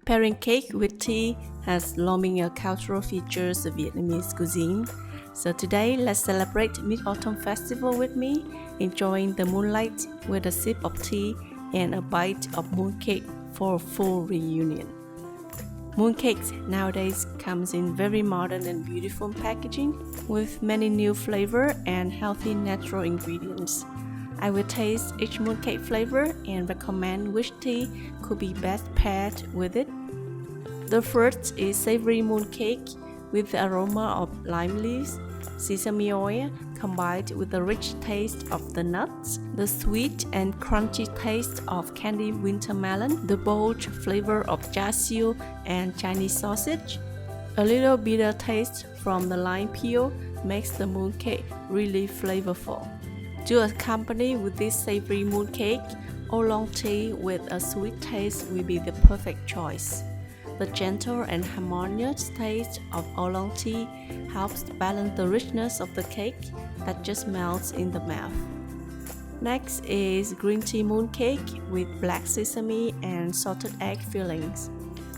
Pairing cake with tea has long been a cultural feature of Vietnamese cuisine. So today, let's celebrate Mid-Autumn Festival with me, enjoying the moonlight with a sip of tea and a bite of mooncake for a full reunion. Mooncakes nowadays comes in very modern and beautiful packaging with many new flavor and healthy natural ingredients. I will taste each mooncake flavor and recommend which tea could be best paired with it. The first is savory mooncake with the aroma of lime leaves, sesame oil combined with the rich taste of the nuts, the sweet and crunchy taste of candied winter melon, the bold flavor of char siu and Chinese sausage. A little bitter taste from the lime peel makes the mooncake really flavorful. To accompany with this savory mooncake, oolong tea with a sweet taste will be the perfect choice. The gentle and harmonious taste of oolong tea helps balance the richness of the cake that just melts in the mouth. Next is green tea mooncake with black sesame and salted egg fillings,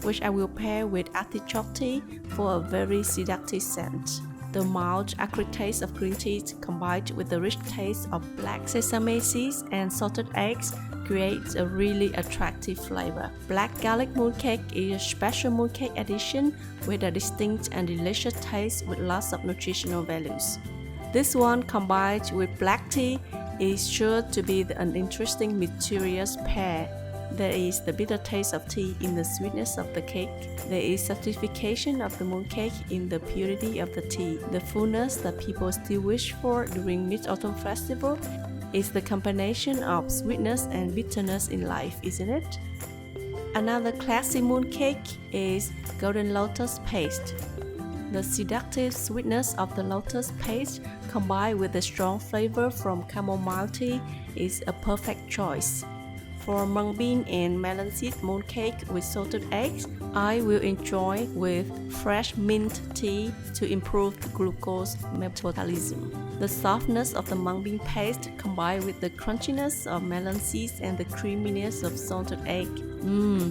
which I will pair with artichoke tea for a very seductive scent. The mild acrid taste of green tea combined with the rich taste of black sesame seeds and salted eggs creates a really attractive flavor. Black garlic mooncake is a special mooncake addition with a distinct and delicious taste with lots of nutritional values. This one combined with black tea is sure to be an interesting mysterious pair. There is the bitter taste of tea in the sweetness of the cake. There is certification of the mooncake in the purity of the tea. The fullness that people still wish for during Mid-Autumn Festival is the combination of sweetness and bitterness in life, isn't it? Another classic mooncake is golden lotus paste. The seductive sweetness of the lotus paste combined with the strong flavor from chamomile tea is a perfect choice. For mung bean and melon seed mooncake with salted eggs, I will enjoy with fresh mint tea to improve the glucose metabolism. The softness of the mung bean paste combined with the crunchiness of melon seeds and the creaminess of salted egg.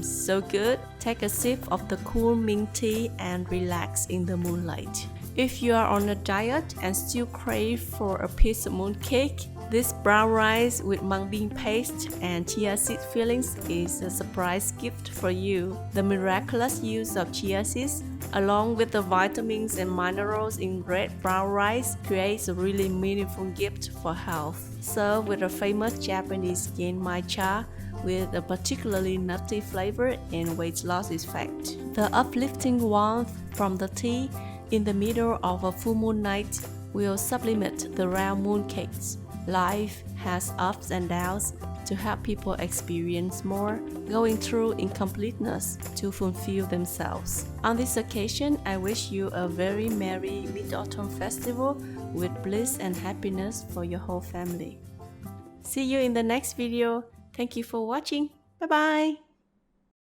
So good! Take a sip of the cool mint tea and relax in the moonlight. If you are on a diet and still crave for a piece of mooncake, this brown rice with mung bean paste and chia seed fillings is a surprise gift for you. The miraculous use of chia seeds, along with the vitamins and minerals in red brown rice, creates a really meaningful gift for health. Serve with a famous Japanese genmai cha with a particularly nutty flavor and weight loss effect. The uplifting warmth from the tea in the middle of a full moon night will supplement the round mooncakes. Life has ups and downs to help people experience more, going through incompleteness to fulfill themselves. On this occasion, I wish you a very merry Mid-Autumn Festival with bliss and happiness for your whole family. See you in the next video. Thank you for watching. Bye bye!